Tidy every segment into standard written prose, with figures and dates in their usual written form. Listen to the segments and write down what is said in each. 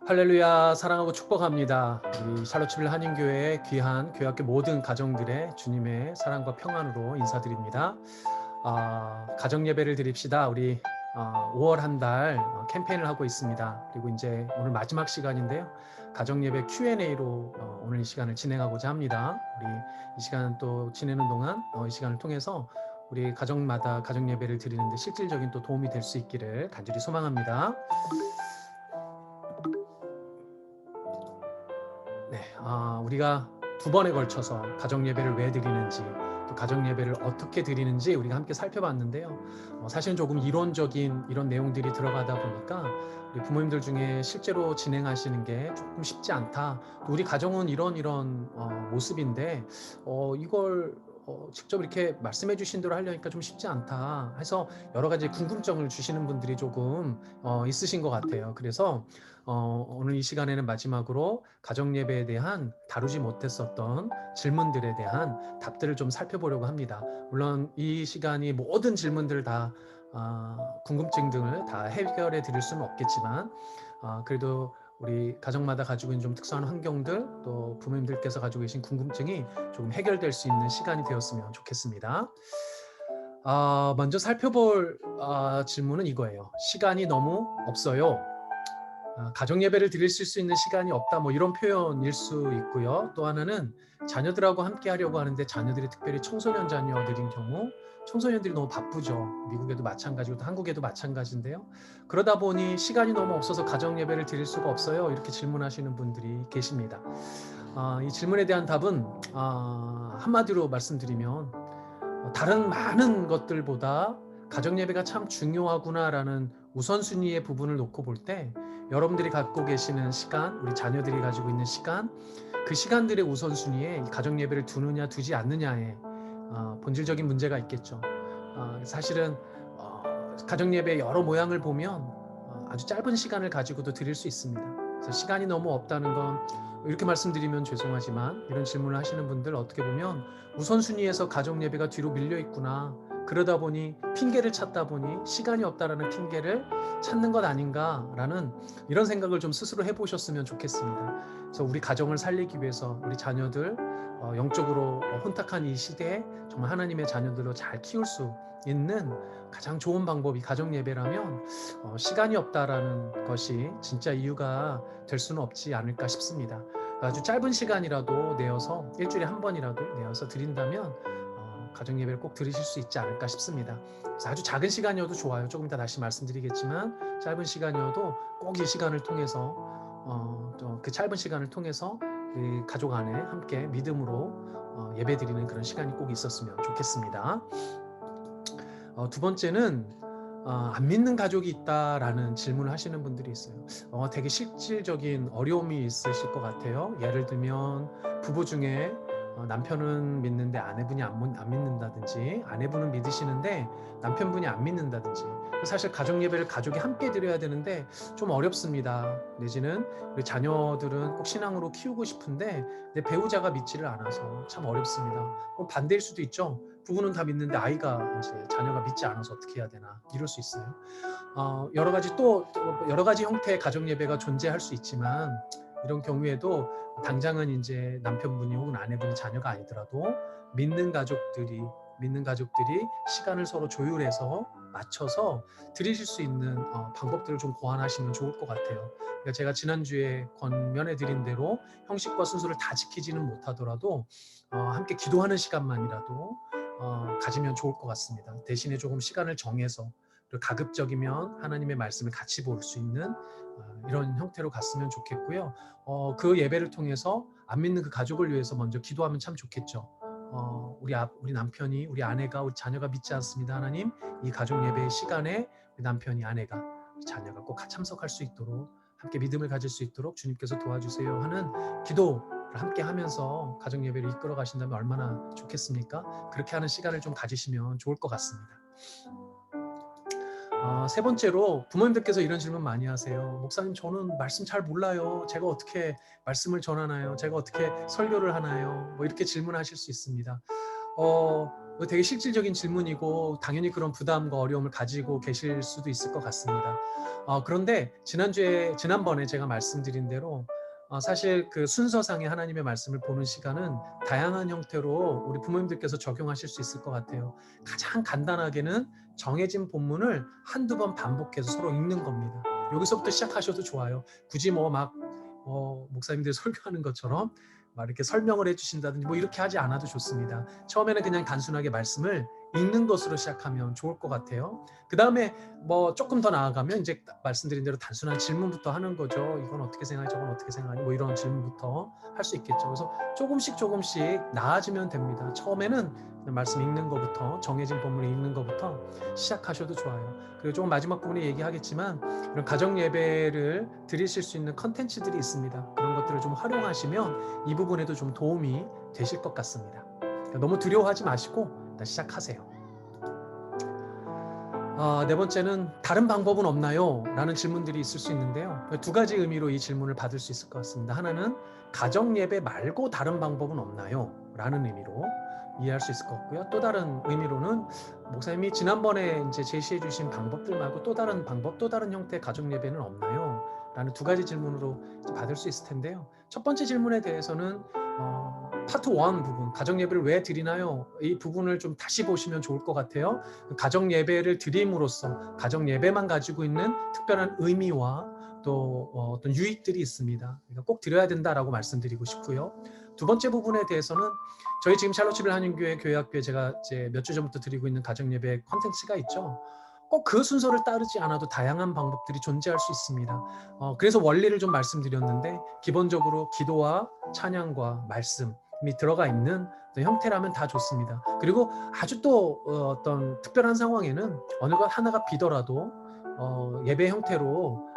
할렐루야, 사랑하고 축복합니다. 우리 샬롯츠빌 한인교회의 귀한 교회학교 모든 가정들의 주님의 사랑과 평안으로 인사드립니다. 가정 예배를 드립시다. 우리 5월 한 달 캠페인을 하고 있습니다. 그리고 이제 오늘 마지막 시간인데요. 가정 예배 Q&A로 오늘 이 시간을 진행하고자 합니다. 우리 이 시간 또 지내는 동안 이 시간을 통해서 우리 가정마다 가정 예배를 드리는데 실질적인 또 도움이 될 수 있기를 간절히 소망합니다. 네, 우리가 두 번에 걸쳐서 가정 예배를 왜 드리는지, 또 가정 예배를 어떻게 드리는지 우리가 함께 살펴봤는데요. 사실은 조금 이론적인 이런 내용들이 들어가다 보니까 우리 부모님들 중에 실제로 진행하시는 게 조금 쉽지 않다. 또 우리 가정은 이런 모습인데 이걸 직접 이렇게 말씀해 주신 대로 하려니까 좀 쉽지 않다 해서 여러 가지 궁금증을 주시는 분들이 조금 있으신 것 같아요. 그래서 오늘 이 시간에는 마지막으로 가정 예배에 대한 다루지 못했었던 질문들에 대한 답들을 좀 살펴보려고 합니다. 물론 이 시간이 모든 질문들을 다 궁금증 등을 다 해결해 드릴 수는 없겠지만 그래도 우리 가정마다 가지고 있는 좀 특수한 환경들 또 부모님들께서 가지고 계신 궁금증이 조금 해결될 수 있는 시간이 되었으면 좋겠습니다. 먼저 살펴볼 질문은 이거예요. 시간이 너무 없어요. 가정 예배를 드릴 수 있는 시간이 없다 뭐 이런 표현일 수 있고요. 또 하나는 자녀들하고 함께 하려고 하는데 자녀들이 특별히 청소년 자녀들인 경우 청소년들이 너무 바쁘죠. 미국에도 마찬가지고 또 한국에도 마찬가지인데요. 그러다 보니 시간이 너무 없어서 가정 예배를 드릴 수가 없어요. 이렇게 질문하시는 분들이 계십니다. 이 질문에 대한 답은 한마디로 말씀드리면 다른 많은 것들보다 가정 예배가 참 중요하구나라는 우선순위의 부분을 놓고 볼 때 여러분들이 갖고 계시는 시간, 우리 자녀들이 가지고 있는 시간, 그 시간들의 우선순위에 가정 예배를 두느냐 두지 않느냐에 본질적인 문제가 있겠죠. 사실은 가정 예배 여러 모양을 보면 아주 짧은 시간을 가지고도 드릴 수 있습니다. 그래서 시간이 너무 없다는 건 이렇게 말씀드리면 죄송하지만 이런 질문을 하시는 분들 어떻게 보면 우선순위에서 가정 예배가 뒤로 밀려 있구나. 그러다 보니 핑계를 찾다 보니 시간이 없다라는 핑계를 찾는 것 아닌가라는 이런 생각을 좀 스스로 해보셨으면 좋겠습니다. 그래서 우리 가정을 살리기 위해서 우리 자녀들 영적으로 혼탁한 이 시대에 정말 하나님의 자녀들로 잘 키울 수 있는 가장 좋은 방법이 가정 예배라면 시간이 없다라는 것이 진짜 이유가 될 수는 없지 않을까 싶습니다. 아주 짧은 시간이라도 내어서 일주일에 한 번이라도 내어서 드린다면 가정 예배를 꼭 드리실 수 있지 않을까 싶습니다. 그래서 아주 작은 시간이어도 좋아요. 조금 이따 다시 말씀드리겠지만 짧은 시간이어도 꼭 이 시간을 통해서 또 그 짧은 시간을 통해서 그 가족 안에 함께 믿음으로 예배 드리는 그런 시간이 꼭 있었으면 좋겠습니다. 두 번째는 안 믿는 가족이 있다라는 질문을 하시는 분들이 있어요. 되게 실질적인 어려움이 있으실 것 같아요. 예를 들면 부부 중에 남편은 믿는데 아내분이 안 믿는다든지 아내분은 믿으시는데 남편분이 안 믿는다든지 사실 가정 예배를 가족이 함께 드려야 되는데 좀 어렵습니다. 내지는 우리 자녀들은 꼭 신앙으로 키우고 싶은데 내 배우자가 믿지를 않아서 참 어렵습니다. 반대일 수도 있죠. 부부는 다 믿는데 아이가 이제 자녀가 믿지 않아서 어떻게 해야 되나 이럴 수 있어요. 여러 가지 또 여러 가지 형태의 가정 예배가 존재할 수 있지만 이런 경우에도 당장은 이제 남편분이 혹은 아내분이 자녀가 아니더라도 믿는 가족들이 시간을 서로 조율해서 맞춰서 드리실 수 있는 방법들을 좀 고안하시면 좋을 것 같아요. 그러니까 제가 지난주에 권면해 드린 대로 형식과 순서를 다 지키지는 못하더라도 함께 기도하는 시간만이라도 가지면 좋을 것 같습니다. 대신에 조금 시간을 정해서 그리고 가급적이면 하나님의 말씀을 같이 볼 수 있는 이런 형태로 갔으면 좋겠고요. 그 예배를 통해서 안 믿는 그 가족을 위해서 먼저 기도하면 참 좋겠죠. 우리 남편이, 우리 아내가, 우리 자녀가 믿지 않습니다. 하나님, 이 가족 예배의 시간에 우리 남편이, 아내가, 우리 자녀가 꼭 참석할 수 있도록 함께 믿음을 가질 수 있도록 주님께서 도와주세요 하는 기도를 함께 하면서 가정 예배를 이끌어 가신다면 얼마나 좋겠습니까? 그렇게 하는 시간을 좀 가지시면 좋을 것 같습니다. 세 번째로 부모님들께서 이런 질문 많이 하세요. 목사님, 저는 말씀 잘 몰라요. 제가 어떻게 말씀을 전하나요? 제가 어떻게 설교를 하나요? 뭐 이렇게 질문하실 수 있습니다. 되게 실질적인 질문이고 당연히 그런 부담과 어려움을 가지고 계실 수도 있을 것 같습니다. 그런데 지난번에 제가 말씀드린 대로 사실 그 순서상의 하나님의 말씀을 보는 시간은 다양한 형태로 우리 부모님들께서 적용하실 수 있을 것 같아요. 가장 간단하게는 정해진 본문을 한두 번 반복해서 서로 읽는 겁니다. 여기서부터 시작하셔도 좋아요. 굳이 목사님들이 설교하는 것처럼 막 이렇게 설명을 해주신다든지 이렇게 하지 않아도 좋습니다. 처음에는 그냥 단순하게 말씀을 읽는 것으로 시작하면 좋을 것 같아요. 그 다음에 조금 더 나아가면 이제 말씀드린 대로 단순한 질문부터 하는 거죠. 이건 어떻게 생각하니, 저건 어떻게 생각하니, 이런 질문부터 할 수 있겠죠. 그래서 조금씩 나아지면 됩니다. 처음에는 말씀 읽는 것부터, 정해진 본문을 읽는 것부터 시작하셔도 좋아요. 그리고 조금 마지막 부분에 얘기하겠지만 이런 가정 예배를 드리실 수 있는 컨텐츠들이 있습니다. 그런 것들을 좀 활용하시면 이 부분에도 좀 도움이 되실 것 같습니다. 그러니까 너무 두려워하지 마시고 일단 시작하세요. 네 번째는 다른 방법은 없나요? 라는 질문들이 있을 수 있는데요. 두 가지 의미로 이 질문을 받을 수 있을 것 같습니다. 하나는 가정 예배 말고 다른 방법은 없나요? 라는 의미로 이해할 수 있을 것 같고요. 또 다른 의미로는 목사님이 지난번에 이제 제시해 주신 방법들 말고 또 다른 방법, 또 다른 형태의 가정 예배는 없나요? 라는 두 가지 질문으로 받을 수 있을 텐데요. 첫 번째 질문에 대해서는 파트 1 부분, 가정 예배를 왜 드리나요? 이 부분을 좀 다시 보시면 좋을 것 같아요. 가정 예배를 드림으로써 가정 예배만 가지고 있는 특별한 의미와 또 어떤 유익들이 있습니다. 그러니까 꼭 드려야 된다라고 말씀드리고 싶고요. 두 번째 부분에 대해서는 저희 지금 샬롯11 한인교회 교회학교에 제가 이제 몇 주 전부터 드리고 있는 가정 예배 콘텐츠가 있죠. 꼭 그 순서를 따르지 않아도 다양한 방법들이 존재할 수 있습니다. 그래서 원리를 좀 말씀드렸는데 기본적으로 기도와 찬양과 말씀이 들어가 있는 형태라면 다 좋습니다. 그리고 아주 또 어떤 특별한 상황에는 어느 것 하나가 비더라도 예배 형태로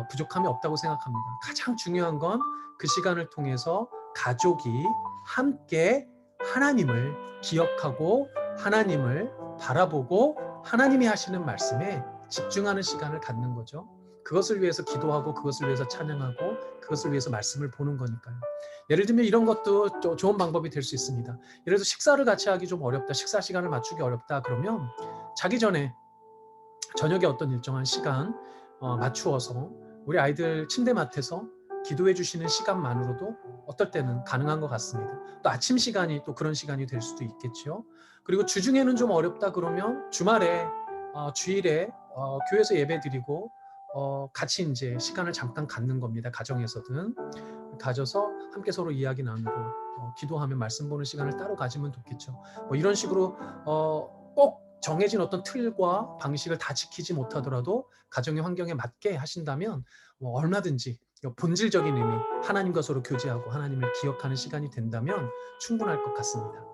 부족함이 없다고 생각합니다. 가장 중요한 건 그 시간을 통해서 가족이 함께 하나님을 기억하고 하나님을 바라보고 하나님이 하시는 말씀에 집중하는 시간을 갖는 거죠. 그것을 위해서 기도하고 그것을 위해서 찬양하고 그것을 위해서 말씀을 보는 거니까요. 예를 들면 이런 것도 좋은 방법이 될 수 있습니다. 예를 들어 식사를 같이 하기 좀 어렵다, 식사 시간을 맞추기 어렵다 그러면 자기 전에 저녁에 어떤 일정한 시간 맞추어서 우리 아이들 침대맡에서 기도해 주시는 시간만으로도 어떨 때는 가능한 것 같습니다. 또 아침 시간이 또 그런 시간이 될 수도 있겠죠. 그리고 주중에는 좀 어렵다 그러면 주말에 주일에 교회에서 예배드리고 같이 이제 시간을 잠깐 갖는 겁니다. 가정에서든 가져서 함께 서로 이야기 나누고 기도하며 말씀 보는 시간을 따로 가지면 좋겠죠. 이런 식으로 꼭 정해진 어떤 틀과 방식을 다 지키지 못하더라도 가정의 환경에 맞게 하신다면 얼마든지 본질적인 의미, 하나님과 서로 교제하고 하나님을 기억하는 시간이 된다면 충분할 것 같습니다.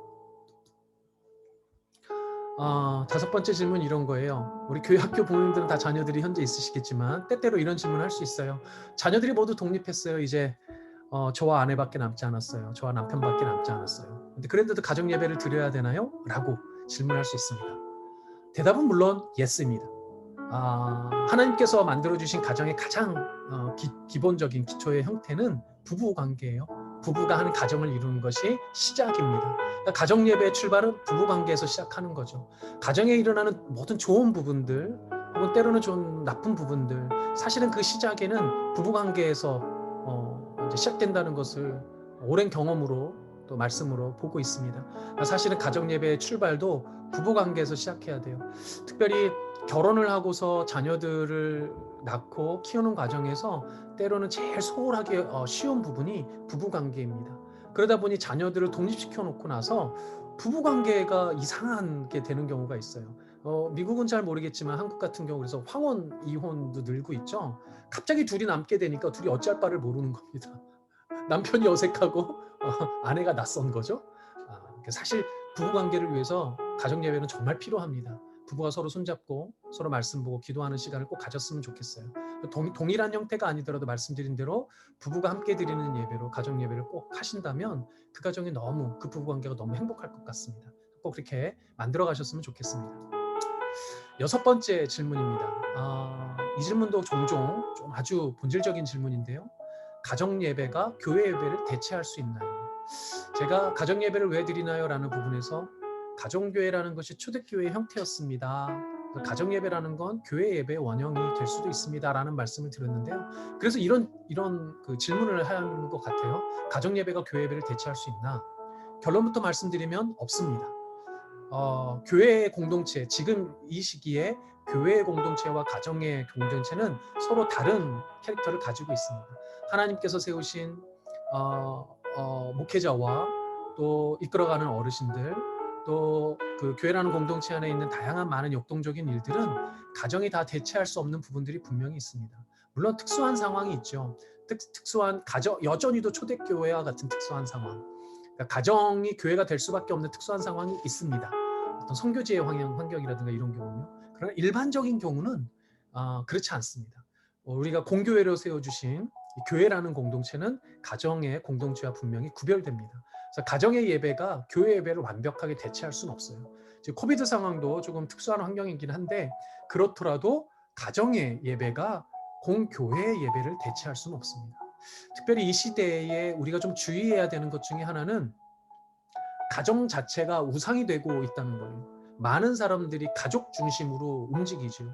다섯 번째 질문 이런 거예요. 우리 교회 학교 부모님들은 다 자녀들이 현재 있으시겠지만 때때로 이런 질문을 할 수 있어요. 자녀들이 모두 독립했어요. 이제 저와 아내밖에 남지 않았어요. 저와 남편밖에 남지 않았어요. 근데 그런데도 가정 예배를 드려야 되나요? 라고 질문할 수 있습니다. 대답은 물론 yes입니다. 하나님께서 만들어주신 가정의 가장 기본적인 기초의 형태는 부부 관계예요. 부부가 하는 가정을 이루는 것이 시작입니다. 그러니까 가정 예배의 출발은 부부 관계에서 시작하는 거죠. 가정에 일어나는 모든 좋은 부분들 혹은 때로는 좀 나쁜 부분들 사실은 그 시작에는 부부 관계에서 이제 시작된다는 것을 오랜 경험으로 또 말씀으로 보고 있습니다. 사실은 가정 예배의 출발도 부부 관계에서 시작해야 돼요. 특별히 결혼을 하고서 자녀들을 낳고 키우는 과정에서 때로는 제일 소홀하기 쉬운 부분이 부부관계입니다. 그러다 보니 자녀들을 독립시켜 놓고 나서 부부관계가 이상하게 되는 경우가 있어요. 미국은 잘 모르겠지만 한국 같은 경우 그래서 황혼 이혼도 늘고 있죠. 갑자기 둘이 남게 되니까 둘이 어찌할 바를 모르는 겁니다. 남편이 어색하고 아내가 낯선 거죠. 사실 부부관계를 위해서 가정예배는 정말 필요합니다. 부부가 서로 손잡고 서로 말씀 보고 기도하는 시간을 꼭 가졌으면 좋겠어요. 동일한 형태가 아니더라도 말씀드린 대로 부부가 함께 드리는 예배로 가정 예배를 꼭 하신다면 그 가정이 그 부부 관계가 너무 행복할 것 같습니다. 꼭 그렇게 만들어 가셨으면 좋겠습니다. 여섯 번째 질문입니다. 이 질문도 종종 좀 아주 본질적인 질문인데요. 가정 예배가 교회 예배를 대체할 수 있나요? 제가 가정 예배를 왜 드리나요? 라는 부분에서 가정교회라는 것이 초대교회의 형태였습니다. 가정예배라는 건 교회 예배의 원형이 될 수도 있습니다라는 말씀을 드렸는데요. 그래서 이런 그 질문을 하는 것 같아요. 가정예배가 교회 예배를 대체할 수 있나? 결론부터 말씀드리면 없습니다. 교회의 공동체, 지금 이 시기에 교회의 공동체와 가정의 공동체는 서로 다른 캐릭터를 가지고 있습니다. 하나님께서 세우신 목회자와 또 이끌어가는 어르신들, 또 그 교회라는 공동체 안에 있는 다양한 많은 역동적인 일들은 가정이 다 대체할 수 없는 부분들이 분명히 있습니다. 물론 특수한 상황이 있죠. 특수한 가정, 여전히도 초대교회와 같은 특수한 상황, 그러니까 가정이 교회가 될 수밖에 없는 특수한 상황이 있습니다. 어떤 선교지의 환경이라든가 이런 경우는요. 그러나 일반적인 경우는 그렇지 않습니다. 우리가 공교회로 세워주신 교회라는 공동체는 가정의 공동체와 분명히 구별됩니다. 그래서 가정의 예배가 교회 예배를 완벽하게 대체할 수는 없어요. 지금 코비드 상황도 조금 특수한 환경이긴 한데 그렇더라도 가정의 예배가 공교회의 예배를 대체할 수는 없습니다. 특별히 이 시대에 우리가 좀 주의해야 되는 것 중에 하나는 가정 자체가 우상이 되고 있다는 거예요. 많은 사람들이 가족 중심으로 움직이죠.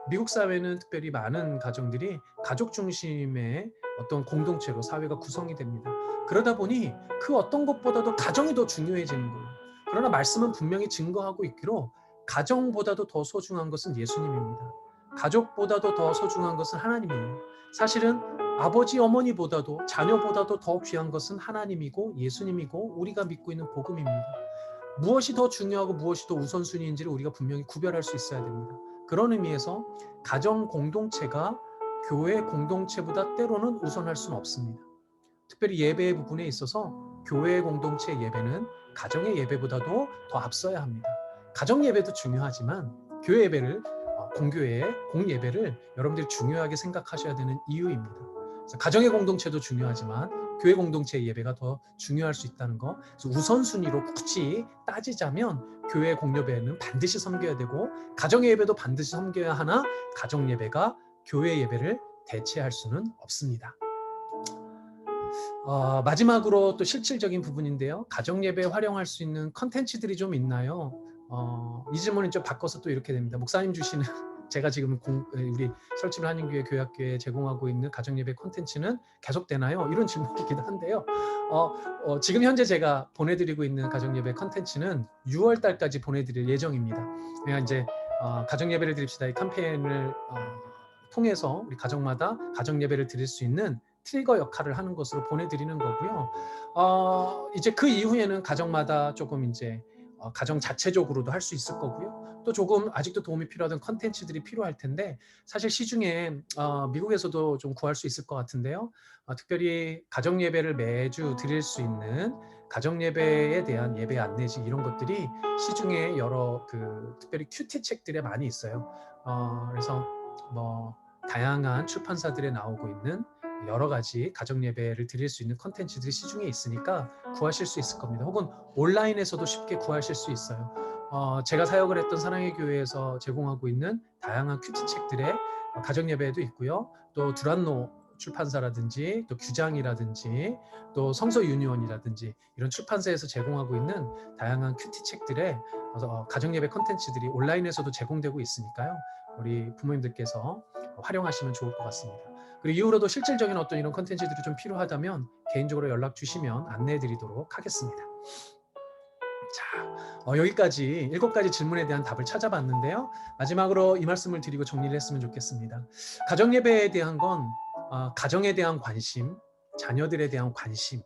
미국 사회는 특별히 많은 가정들이 가족 중심의 어떤 공동체로 사회가 구성이 됩니다. 그러다 보니 그 어떤 것보다도 가정이 더 중요해지는 거예요. 그러나 말씀은 분명히 증거하고 있기로 가정보다도 더 소중한 것은 예수님입니다. 가족보다도 더 소중한 것은 하나님이에요. 사실은 아버지 어머니보다도 자녀보다도 더 귀한 것은 하나님이고 예수님이고 우리가 믿고 있는 복음입니다. 무엇이 더 중요하고 무엇이 더 우선순위인지를 우리가 분명히 구별할 수 있어야 됩니다. 그런 의미에서 가정 공동체가 교회 공동체보다 때로는 우선할 수는 없습니다. 특별히 예배의 부분에 있어서 교회 공동체 예배는 가정의 예배보다도 더 앞서야 합니다. 가정 예배도 중요하지만 교회 예배를 공교회의 공예배를 여러분들이 중요하게 생각하셔야 되는 이유입니다. 그래서 가정의 공동체도 중요하지만 교회 공동체의 예배가 더 중요할 수 있다는 거. 그래서 우선순위로 굳이 따지자면 교회 공예배는 반드시 섬겨야 되고 가정의 예배도 반드시 섬겨야 하나 가정 예배가 교회 예배를 대체할 수는 없습니다. 마지막으로 또 실질적인 부분인데요. 가정 예배에 활용할 수 있는 컨텐츠들이 좀 있나요? 이 질문은 좀 바꿔서 또 이렇게 됩니다. 목사님 주시는 제가 지금 우리 설치를 한인교회 교회학교에 제공하고 있는 가정예배 콘텐츠는 계속되나요? 이런 질문이기도 한데요. 지금 현재 제가 보내드리고 있는 가정예배 콘텐츠는 6월 달까지 보내드릴 예정입니다. 그냥 이제 가정예배를 드립시다 이 캠페인을 통해서 우리 가정마다 가정예배를 드릴 수 있는 트리거 역할을 하는 것으로 보내드리는 거고요. 이제 그 이후에는 가정마다 조금 이제 가정 자체적으로도 할 수 있을 거고요. 또 조금 아직도 도움이 필요하던 컨텐츠들이 필요할 텐데 사실 시중에 미국에서도 좀 구할 수 있을 것 같은데요. 특별히 가정 예배를 매주 드릴 수 있는 가정 예배에 대한 예배 안내지 이런 것들이 시중에 여러 특별히 큐티 책들에 많이 있어요. 그래서 뭐 다양한 출판사들에 나오고 있는 여러 가지 가정 예배를 드릴 수 있는 컨텐츠들이 시중에 있으니까 구하실 수 있을 겁니다. 혹은 온라인에서도 쉽게 구하실 수 있어요. 제가 사역을 했던 사랑의 교회에서 제공하고 있는 다양한 큐티 책들의 가정 예배도 있고요. 또 두란노 출판사라든지 또 규장이라든지 또 성서 유니온이라든지 이런 출판사에서 제공하고 있는 다양한 큐티 책들의 가정 예배 컨텐츠들이 온라인에서도 제공되고 있으니까요. 우리 부모님들께서 활용하시면 좋을 것 같습니다. 그리고 이후로도 실질적인 어떤 이런 컨텐츠들이 좀 필요하다면 개인적으로 연락 주시면 안내해 드리도록 하겠습니다. 자, 여기까지 7가지 질문에 대한 답을 찾아봤는데요. 마지막으로 이 말씀을 드리고 정리를 했으면 좋겠습니다. 가정 예배에 대한 건 가정에 대한 관심, 자녀들에 대한 관심,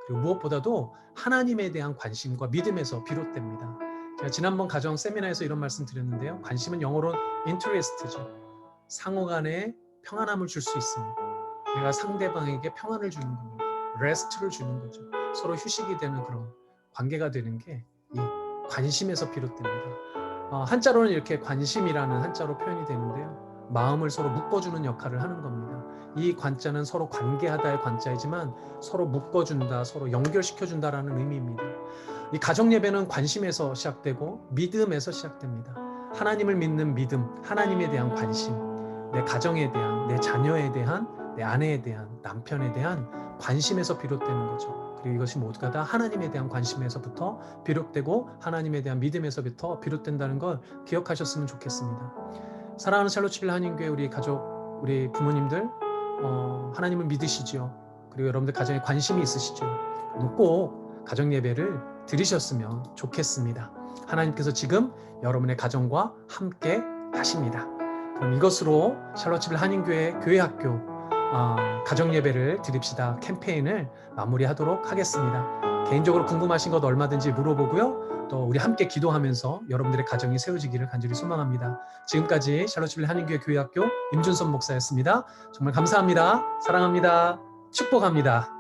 그리고 무엇보다도 하나님에 대한 관심과 믿음에서 비롯됩니다. 제가 지난번 가정 세미나에서 이런 말씀 드렸는데요. 관심은 영어로 interest죠. 상호 간에 평안함을 줄 수 있습니다. 내가 상대방에게 평안을 주는 겁니다. 레스트를 주는 거죠. 서로 휴식이 되는 그런 관계가 되는 게 이 관심에서 비롯됩니다. 한자로는 이렇게 관심이라는 한자로 표현이 되는데요. 마음을 서로 묶어주는 역할을 하는 겁니다. 이 관자는 서로 관계하다의 관자이지만 서로 묶어준다, 서로 연결시켜준다라는 의미입니다. 이 가정 예배는 관심에서 시작되고 믿음에서 시작됩니다. 하나님을 믿는 믿음, 하나님에 대한 관심, 내 가정에 대한, 내 자녀에 대한, 내 아내에 대한, 남편에 대한 관심에서 비롯되는 거죠. 그리고 이것이 모두가 다 하나님에 대한 관심에서부터 비롯되고 하나님에 대한 믿음에서부터 비롯된다는 걸 기억하셨으면 좋겠습니다. 사랑하는 샬롯11 한인교회 우리 가족, 우리 부모님들 하나님을 믿으시죠. 그리고 여러분들 가정에 관심이 있으시죠. 꼭 가정 예배를 드리셨으면 좋겠습니다. 하나님께서 지금 여러분의 가정과 함께 하십니다. 그럼 이것으로 샬롯11 한인교회 교회학교 가정 예배를 드립시다 캠페인을 마무리하도록 하겠습니다. 개인적으로 궁금하신 것 얼마든지 물어보고요. 또 우리 함께 기도하면서 여러분들의 가정이 세워지기를 간절히 소망합니다. 지금까지 샬롯11 한인교회 교회학교 임준선 목사였습니다. 정말 감사합니다. 사랑합니다. 축복합니다.